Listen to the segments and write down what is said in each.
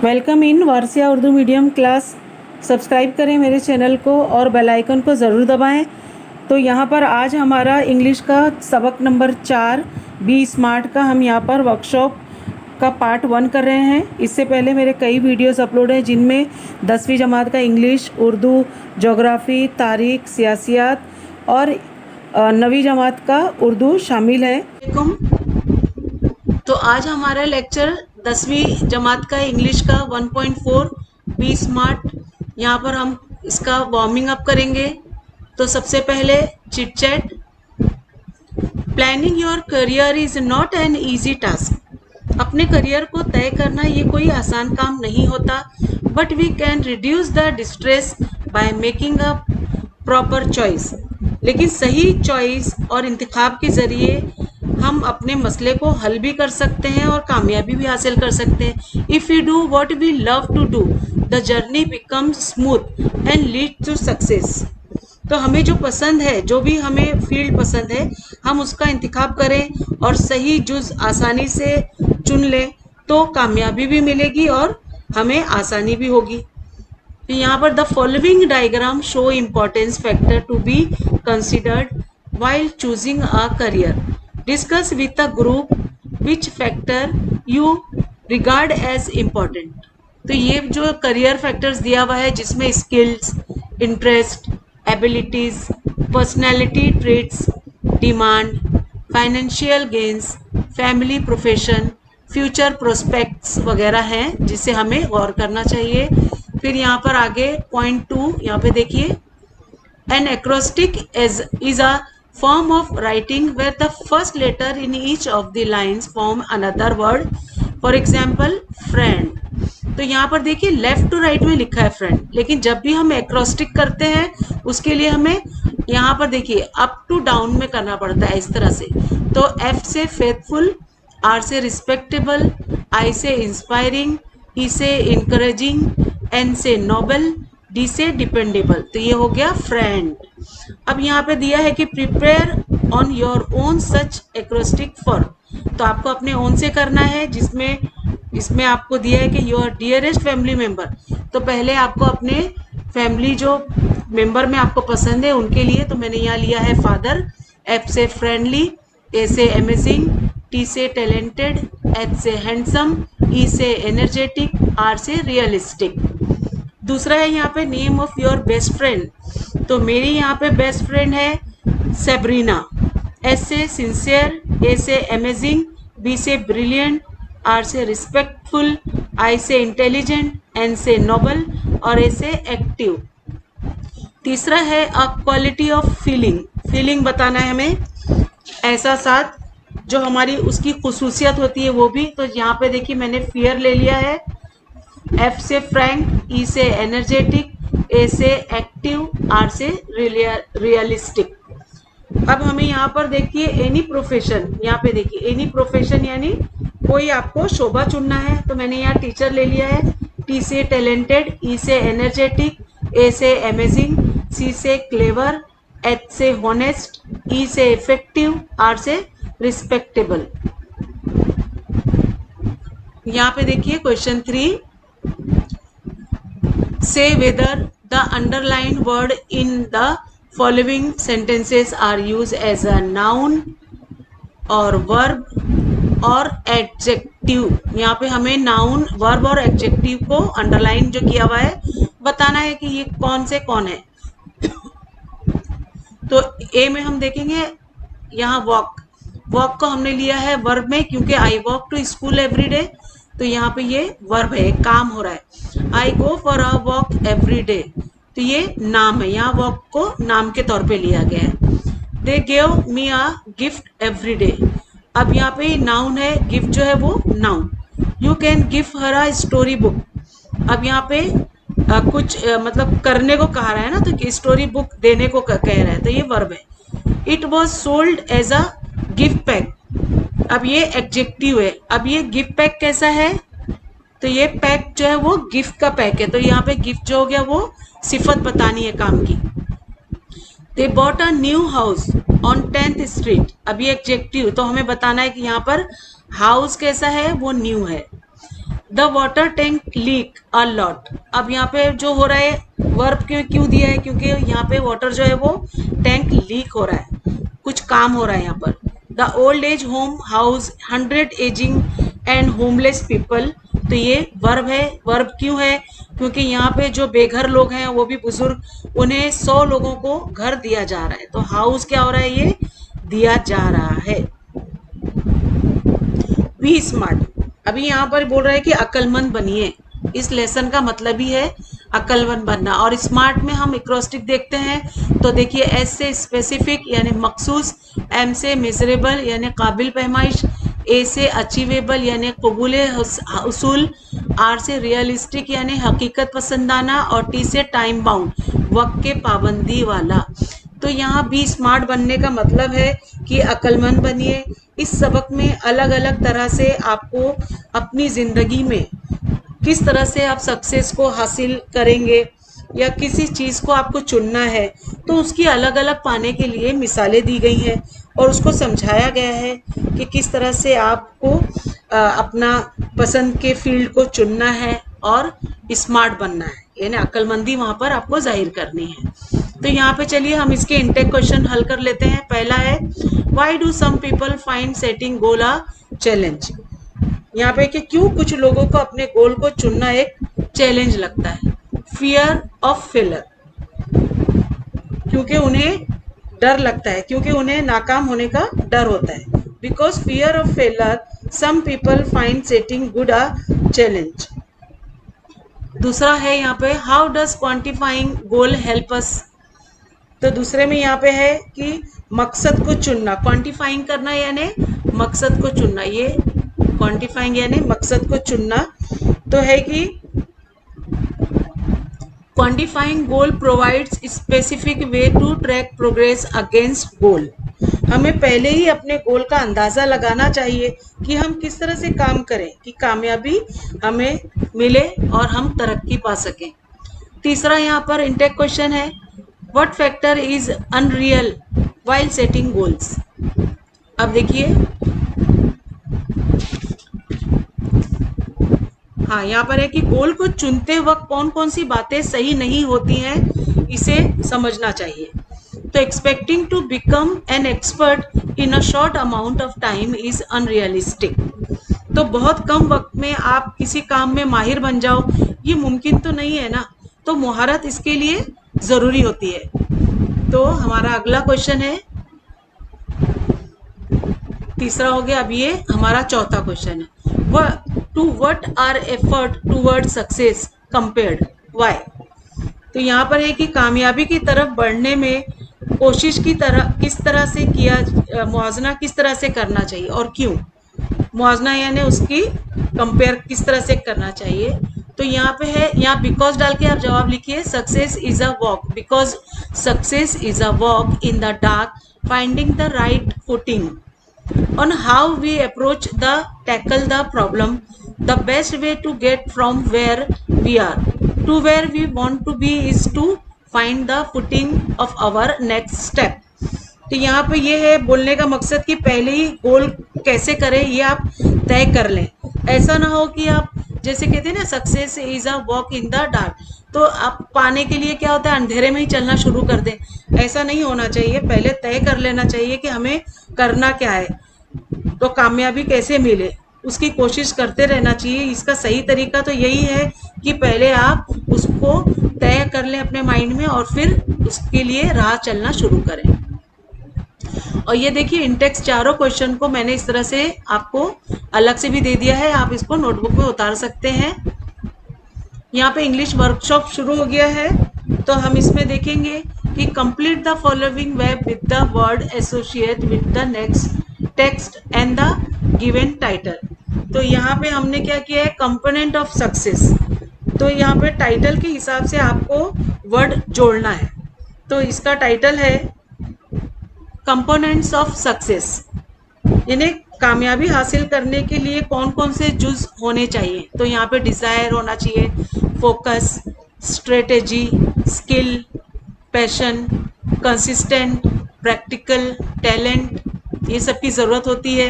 Welcome in Warsia Urdu medium class. Subscribe करें मेरे channel को और बेल आइकन को ज़रूर दबाएं। तो यहाँ पर आज हमारा इंग्लिश का सबक नंबर 4 बी स्मार्ट का हम यहाँ पर वर्कशॉप का पार्ट 1 कर रहे हैं। इससे पहले मेरे कई वीडियोस अपलोड हैं जिनमें 10वीं जमात का इंग्लिश, उर्दू, ज्योग्राफ़ी, तारीख़, सियासियात और 9वीं जमात का उर्दू शामिल है। तो आज हमारा लेक्चर 10वीं जमात का इंग्लिश का 1.4 बी स्मार्ट। यहाँ पर हम इसका वार्मिंग अप करेंगे। तो सबसे पहले chit chat. Planning your career is not an easy task. अपने करियर को तय करना ये कोई आसान काम नहीं होता, but we can reduce the distress by making a proper choice. लेकिन सही चॉइस और इंतखाब के ज़रिए हम अपने मसले को हल भी कर सकते हैं और कामयाबी भी हासिल कर सकते हैं। If you do what we love to do, the journey becomes smooth and lead to success. तो हमें जो पसंद है, जो भी हमें फील्ड पसंद है, हम उसका इंतखाब करें और सही जुज़ आसानी से चुन लें तो कामयाबी भी मिलेगी और हमें आसानी भी होगी। तो यहाँ पर the following diagram show importance factor to be considered while choosing a career. Discuss with a group which factor you regard as important. तो ये जो करियर फैक्टर्स दिया हुआ है जिसमें skills, interest, abilities, personality traits, demand, financial gains, family, profession, future prospects वगैरह हैं जिसे हमें गौर करना चाहिए। फिर यहाँ पर आगे पॉइंट 2 यहाँ पे देखिए, an acrostic is a form of writing where the first letter in each of the lines form another word. For example, friend. तो यहाँ पर देखिए लेफ्ट टू राइट में लिखा है फ्रेंड, लेकिन जब भी हम एक्रोस्टिक करते हैं उसके लिए हमें यहाँ पर देखिए अप टू डाउन में करना पड़ता है इस तरह से। तो एफ से फेथफुल, आर से रिस्पेक्टेबल, आई से इंस्पायरिंग, ई से इंकरेजिंग, एन से नोबल, डी से डिपेंडेबल। तो ये हो गया फ्रेंड। अब यहाँ पे दिया है कि prepare on your own such acrostic for. तो आपको अपने ओन से करना है, जिसमें इसमें आपको दिया है कि योर डियरेस्ट फैमिली मेंबर। तो पहले आपको अपने फैमिली जो मेंबर में आपको पसंद है उनके लिए, तो मैंने यहाँ लिया है फादर, एफ से फ्रेंडली, ए से अमेजिंग, टी से टैलेंटेड, एच से हैंडसम, ई से एनर्जेटिक, आर से रियलिस्टिक। दूसरा है यहाँ पे name of your best friend. तो मेरी यहाँ पे बेस्ट फ्रेंड है सेब्रीना। एस से सिंसियर, ए से अमेजिंग, बी से ब्रिलियंट, आर से रिस्पेक्टफुल, आई से इंटेलिजेंट, एन से नोबल और ए से एक्टिव। तीसरा है a quality of feeling. Feeling बताना है हमें, ऐसा साथ जो हमारी उसकी खुसूसियत होती है वो भी। तो यहाँ पे देखिए मैंने फियर ले लिया है, एफ से फ्रैंक, ई से एनर्जेटिक, ए से एक्टिव, आर से रियलिस्टिक। अब हमें यहाँ पर देखिए एनी प्रोफेशन, यहाँ पे देखिए एनी प्रोफेशन यानी कोई आपको शोभा चुनना है। तो मैंने यहाँ टीचर ले लिया है, टी से टैलेंटेड, ई से एनर्जेटिक, ए से अमेजिंग, सी से क्लेवर, एच से हॉनेस्ट, ई से इफेक्टिव, आर से रिस्पेक्टेबल। यहाँ पे देखिए question 3, say whether the underlined word in the following sentences are used as a noun or verb or adjective। यहाँ पे हमें नाउन, वर्ब और एडजेक्टिव को अंडरलाइन जो किया हुआ है बताना है कि ये कौन से कौन है। तो ए में हम देखेंगे यहाँ वॉक। वॉक को हमने लिया है वर्ब में, क्योंकि I walk to school every day. तो यहाँ पे ये वर्ब है, काम हो रहा है। I go for a walk every day, तो ये नाम है, यहाँ वॉक को नाम के तौर पे लिया गया है। They give me a gift every day. अब यहाँ पे नाउन है, गिफ्ट जो है वो noun. You can give her a story book. अब यहाँ पे कुछ मतलब करने को कहा रहा है ना, तो स्टोरी बुक देने को कह रहा है, तो ये वर्ब है। It was sold as a gift pack. अब ये एडजेक्टिव है। अब ये गिफ्ट पैक कैसा है, तो ये पैक जो है वो गिफ्ट का पैक है। तो यहाँ पे गिफ्ट जो हो गया वो सिफत बतानी है काम की। They bought a new house on 10th street. अभी एडजेक्टिव, तो हमें बताना है कि यहाँ पर हाउस कैसा है, वो न्यू है। The water tank leak a lot. अब यहाँ पे जो हो रहा है, वर्ब क्यों दिया है, क्योंकि यहाँ पे वाटर जो है वो टैंक लीक हो रहा है, कुछ काम हो रहा है यहाँ पर। The old age home house 100 ageing and homeless people. तो ये वर्ब है। वर्ब क्यों है, क्योंकि यहाँ पे जो बेघर लोग हैं वो भी बुजुर्ग, उन्हें 100 लोगों को घर दिया जा रहा है। तो हाउस क्या हो रहा है, ये दिया जा रहा है। बी स्मार्ट, अभी यहाँ पर बोल रहा है कि अक्लमंद बनिए। इस लेसन का मतलब ही है अक्लमंद बनना। और स्मार्ट में हम एक्रोस्टिक देखते हैं, तो देखिए एस से स्पेसिफिक यानी मखसूस, एम से मेजरेबल यानी काबिल पैमाइश, ए से अचीवेबल यानी कबूल उसूल, आर से रियलिस्टिक यानी हकीकत पसंदाना, और टी से टाइम बाउंड वक्त के पाबंदी वाला। तो यहाँ भी स्मार्ट बनने का मतलब है कि अक्लमंद बनिए। इस सबक में अलग अलग तरह से आपको अपनी ज़िंदगी में किस तरह से आप सक्सेस को हासिल करेंगे या किसी चीज़ को आपको चुनना है, तो उसकी अलग अलग पाने के लिए मिसालें दी गई हैं और उसको समझाया गया है कि किस तरह से आपको अपना पसंद के फील्ड को चुनना है और स्मार्ट बनना है, यानी अक्लमंदी वहाँ पर आपको जाहिर करनी है। तो यहाँ पे चलिए हम इसके इंटेक क्वेश्चन हल कर लेते हैं। पहला है, why do some people find setting goal a challenge. यहाँ पे कि क्यों कुछ लोगों को अपने गोल को चुनना एक चैलेंज लगता है। फियर ऑफ फेलर, क्योंकि उन्हें डर लगता है, क्योंकि उन्हें नाकाम होने का डर होता है। Because fear of failure some people find setting good a challenge. दूसरा है यहाँ पे, how does quantifying goal help us. तो दूसरे में यहाँ पे है कि मकसद को चुनना, क्वांटिफाइंग करना यानी मकसद को चुनना, ये क्वांटिफाइंग यानी मकसद को चुनना। तो है कि quantifying goal provides specific way to track progress against goal. हमें पहले ही अपने गोल का अंदाज़ा लगाना चाहिए कि हम किस तरह से काम करें कि कामयाबी हमें मिले और हम तरक्की पा सकें। तीसरा यहाँ पर इंटेक क्वेश्चन है, what factor is unreal while setting goals. अब देखिए, हाँ यहाँ पर है कि गोल को चुनते वक्त कौन कौन सी बातें सही नहीं होती हैं, इसे समझना चाहिए। तो expecting to become an expert in a short amount of time is unrealistic. तो बहुत कम वक्त में आप किसी काम में माहिर बन जाओ, ये मुमकिन तो नहीं है ना। तो मुहारत इसके लिए ज़रूरी होती है। तो हमारा अगला क्वेश्चन है, तीसरा हो गया। अब ये हमारा चौथा क्वेश्चन है, वह to what are effort toward success compared why. तो यहाँ पर है कि कामयाबी की तरफ बढ़ने में कोशिश की तरह किस तरह से किया, मुआवजना किस तरह से करना चाहिए और क्यों। मुआवजना यानी उसकी कंपेयर किस तरह से करना चाहिए। तो यहाँ पे है, यहाँ बिकॉज डाल के आप जवाब लिखिए, success is a walk, because success is a walk in the dark finding the right footing on how we approach the tackle the problem. The best way to get from where we are to where we want to be is to find the footing of our next step. तो यहाँ पे ये है बोलने का मकसद कि पहले ही गोल कैसे करें ये आप तय कर लें। ऐसा ना हो कि आप जैसे कहते हैं ना, success is a walk in the dark, तो आप पाने के लिए क्या होता है, अंधेरे में ही चलना शुरू कर दें। ऐसा नहीं होना चाहिए, पहले तय कर लेना चाहिए कि हमें करना क्या है, तो कामयाबी कैसे मिले उसकी कोशिश करते रहना चाहिए। इसका सही तरीका तो यही है कि पहले आप उसको तय कर लें अपने माइंड में और फिर उसके लिए राह चलना शुरू करें। और ये देखिए, इंटेक्स चारों क्वेश्चन को मैंने इस तरह से आपको अलग से भी दे दिया है, आप इसको नोटबुक में उतार सकते हैं। यहाँ पे इंग्लिश वर्कशॉप शुरू हो गया है, तो हम इसमें देखेंगे कि complete the following web with the word associate with the next text and the given title. तो यहाँ पे हमने क्या किया है, कंपोनेंट ऑफ सक्सेस। तो यहाँ पे टाइटल के हिसाब से आपको वर्ड जोड़ना है। तो इसका टाइटल है कंपोनेंट्स ऑफ सक्सेस, यानी कामयाबी हासिल करने के लिए कौन कौन से जुज होने चाहिए। तो यहाँ पे डिज़ायर होना चाहिए, focus, strategy, skill, passion, consistent, practical, talent, ये सब की ज़रूरत होती है।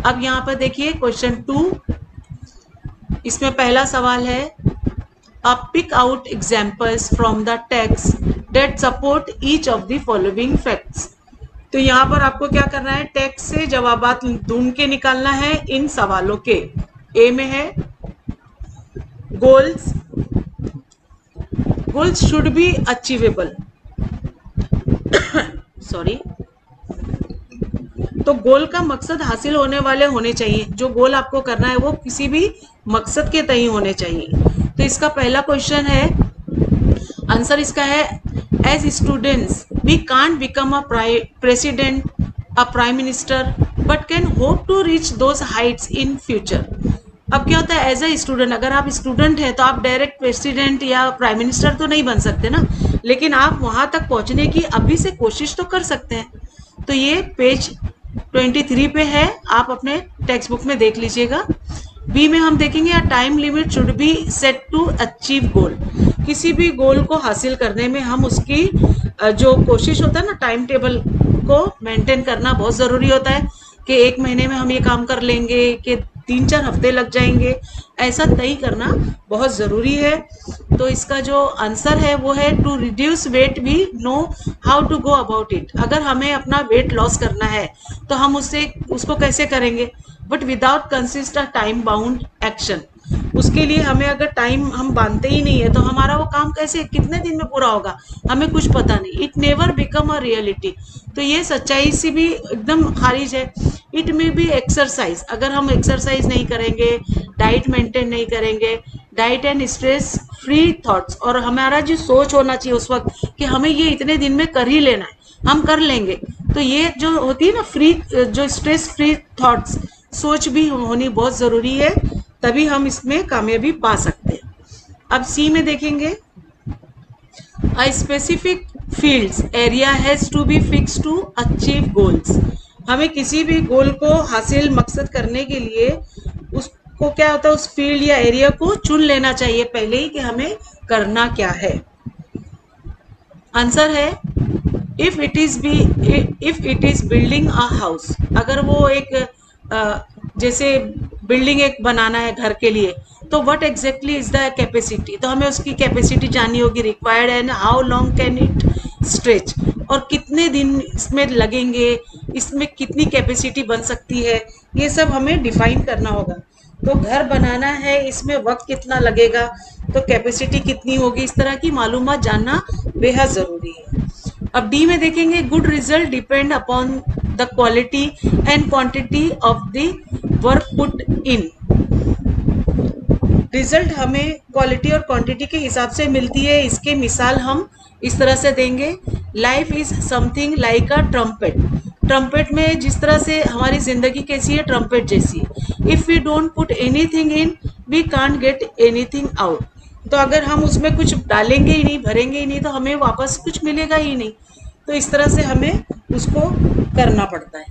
अब यहाँ पर देखिए क्वेश्चन 2, इसमें पहला सवाल है, pick out examples from the text that support each of the following facts. तो यहाँ पर आपको क्या करना है, टेक्स्ट से जवाबात ढूंढ के निकालना है इन सवालों के। ए में है goals, goals should be achievable. Sorry, तो गोल का मकसद हासिल होने वाले होने चाहिए। जो गोल आपको करना है वो किसी भी मकसद के तय होने चाहिए। तो इसका पहला क्वेश्चन है, आंसर इसका है, as students we can't become a president, a prime minister, but can hope to reach those heights in future. अब क्या होता है, एज अ स्टूडेंट, अगर आप स्टूडेंट हैं तो आप डायरेक्ट प्रेसिडेंट या प्राइम मिनिस्टर तो नहीं बन सकते ना, लेकिन आप वहां तक पहुंचने की अभी से कोशिश तो कर सकते हैं। तो ये पेज 23 पे है, आप अपने टेक्स्ट बुक में देख लीजिएगा। बी में हम देखेंगे, a time limit should be set to achieve goal. किसी भी गोल को हासिल करने में हम उसकी जो कोशिश होता है ना, टाइम टेबल को मेंटेन करना बहुत ज़रूरी होता है कि 1 महीने में हम ये काम कर लेंगे कि 3-4 हफ्ते लग जाएंगे, ऐसा तय करना बहुत ज़रूरी है। तो इसका जो आंसर है वो है, to reduce weight we know how to go about it. अगर हमें अपना वेट लॉस करना है तो हम उसको कैसे करेंगे, but without consist a time bound action. उसके लिए हमें अगर टाइम हम बांधते ही नहीं है तो हमारा वो काम कैसे, कितने दिन में पूरा होगा, हमें कुछ पता नहीं। It never become a reality. तो ये सच्चाई से भी एकदम खारिज है। इट में भी एक्सरसाइज, अगर हम एक्सरसाइज नहीं करेंगे, डाइट मेंटेन नहीं करेंगे, diet and stress free thoughts, और हमारा जो सोच होना चाहिए उस वक्त कि हमें ये इतने दिन में कर ही लेना है, हम कर लेंगे। तो ये जो होती है ना फ्री, जो स्ट्रेस फ्री थॉट्स, सोच भी होनी बहुत ज़रूरी है, तभी हम इसमें कामयाबी पा सकते हैं। अब सी में देखेंगे, a specific fields area has to be fix to achieve goals. हमें किसी भी गोल को हासिल मकसद करने के लिए उसको क्या होता है, उस फील्ड या एरिया को चुन लेना चाहिए पहले ही कि हमें करना क्या है। आंसर है, if it is building a house. अगर वो एक जैसे बिल्डिंग एक बनाना है घर के लिए, तो what exactly is the capacity, तो हमें उसकी कैपेसिटी जाननी होगी, required and how long can it stretch, और कितने दिन इसमें लगेंगे, इसमें कितनी कैपेसिटी बन सकती है, ये सब हमें डिफाइन करना होगा। तो घर बनाना है, इसमें वक्त कितना लगेगा, तो कैपेसिटी कितनी होगी, इस तरह की मालूमात जानना बेहद ज़रूरी है। अब डी में देखेंगे, good result depend upon the quality and quantity of the work put in. Result हमें क्वालिटी और क्वांटिटी के हिसाब से मिलती है। इसके मिसाल हम इस तरह से देंगे, life is something like a trumpet. Trumpet में जिस तरह से हमारी जिंदगी कैसी है, ट्रम्पेट जैसी है। If we don't put anything in, we can't get anything out. तो अगर हम उसमें कुछ डालेंगे ही नहीं, भरेंगे ही नहीं, तो हमें वापस कुछ मिलेगा ही नहीं। तो इस तरह से हमें उसको करना पड़ता है।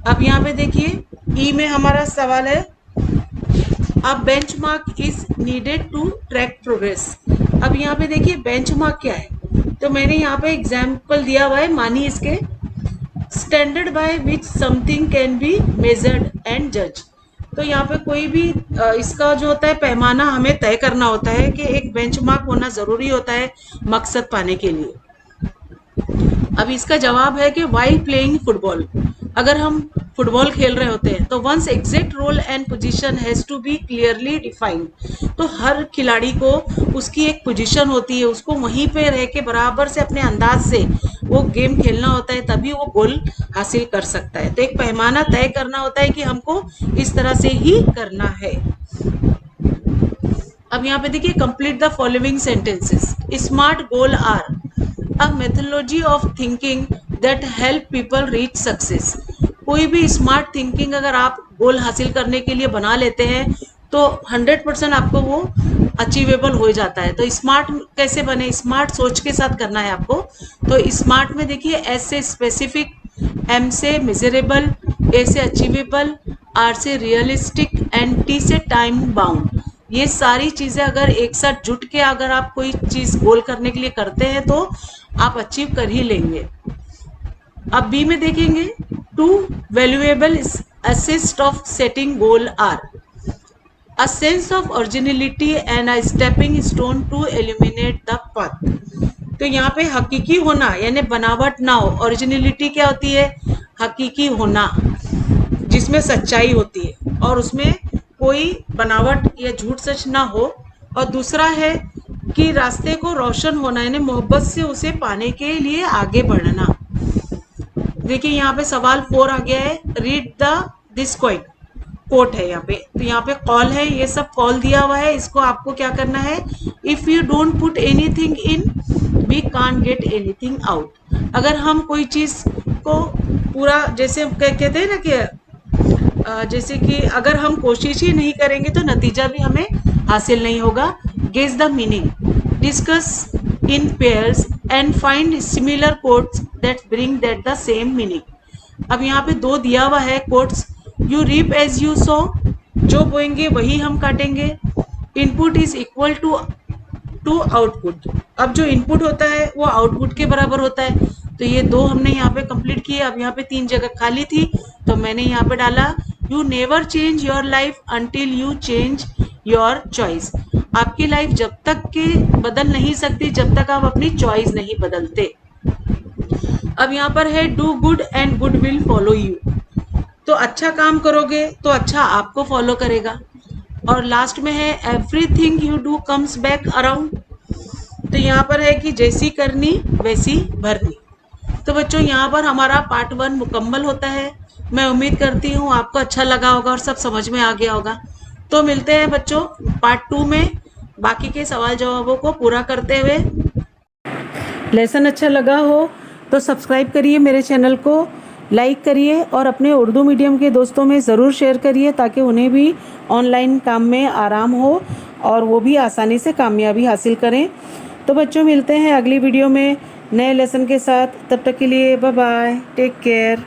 अब यहाँ पे देखिए, ई में हमारा सवाल है, अब benchmark is needed to track progress. अब यहाँ पे देखिए बेंचमार्क क्या है, तो मैंने यहाँ पे एग्जाम्पल दिया हुआ है, मानिए इसके, standard by which something can be measured and जज। तो यहाँ पे कोई भी इसका जो होता है पैमाना हमें तय करना होता है कि एक बेंचमार्क होना ज़रूरी होता है मकसद पाने के लिए। अब इसका जवाब है कि वाइल प्लेइंग फुटबॉल, अगर हम फुटबॉल खेल रहे होते हैं तो once exact role and position has to be clearly defined. तो हर खिलाड़ी को उसकी एक पोजीशन होती है, उसको वहीं पे रह के बराबर से अपने अंदाज से वो गेम खेलना होता है, तभी वो गोल हासिल कर सकता है। तो एक पैमाना तय करना होता है कि हमको इस तरह से ही करना है। अब यहाँ पे देखिए, complete the following sentences. Smart goal are a methodology of thinking that help people reach success. कोई भी स्मार्ट थिंकिंग अगर आप गोल हासिल करने के लिए बना लेते हैं तो 100% आपको वो अचीवेबल हो जाता है। तो स्मार्ट कैसे बने, स्मार्ट सोच के साथ करना है आपको। तो स्मार्ट में देखिए, एस से स्पेसिफिक, एम से मेजरेबल, ए से अचीवेबल, आर से रियलिस्टिक एंड टी से टाइम बाउंड। ये सारी चीज़ें अगर एक साथ जुट के अगर आप कोई चीज़ गोल करने के लिए करते हैं तो आप अचीव कर ही लेंगे। अब बी में देखेंगे, two valuable assist of setting goal are. a sense of originality and a stepping stone to eliminate the path। तो यहाँ पे हकीकी होना यानी बनावट ना हो। ओरिजिनलिटी क्या होती है? हकीकी होना, जिसमें सच्चाई होती है और उसमें कोई बनावट या झूठ सच ना हो। और दूसरा है कि रास्ते को रोशन होना यानी मोहब्बत से उसे पाने के लिए आगे बढ़ना। देखिए यहाँ पे सवाल 4 आ गया है, read the this quite quote है यहाँ पे। तो यहाँ पे कॉल है, ये सब कॉल दिया हुआ है, इसको आपको क्या करना है? If you don't put anything in we can't get anything out. अगर हम कोई चीज को पूरा जैसे हम कहते हैं ना कि जैसे कि अगर हम कोशिश ही नहीं करेंगे तो नतीजा भी हमें हासिल नहीं होगा। Guess the meaning, discuss in pairs and find similar quotes that bring that the same meaning. अब यहाँ पे 2 दिया हुआ है quotes. You reap as you sow, जो बोएंगे वही हम काटेंगे। Input is equal to output. अब जो इनपुट होता है वो आउटपुट के बराबर होता है। तो ये 2 हमने यहाँ पे कंप्लीट किए। अब यहाँ पे 3 जगह खाली थी तो मैंने यहाँ पे डाला you never change your life until you change your choice. आपकी लाइफ जब तक के बदल नहीं सकती जब तक आप अपनी चॉइस नहीं बदलते। अब यहाँ पर है do good and good will follow you. तो अच्छा काम करोगे तो अच्छा आपको फॉलो करेगा। और लास्ट में है everything you do comes back around. तो यहाँ पर है कि जैसी करनी वैसी भरनी। तो बच्चों यहाँ पर हमारा पार्ट 1 मुकम्मल होता है। मैं उम्मीद करती हूँ आपको अच्छा लगा होगा और सब समझ में आ गया होगा। तो मिलते हैं बच्चों पार्ट 2 में बाकी के सवाल जवाबों को पूरा करते हुए। लेसन अच्छा लगा हो तो सब्सक्राइब करिए मेरे चैनल को, लाइक करिए और अपने उर्दू मीडियम के दोस्तों में ज़रूर शेयर करिए ताकि उन्हें भी ऑनलाइन काम में आराम हो और वो भी आसानी से कामयाबी हासिल करें। तो बच्चों मिलते हैं अगली वीडियो में नए लेसन के साथ। तब तक के लिए बाय बाय, टेक केयर।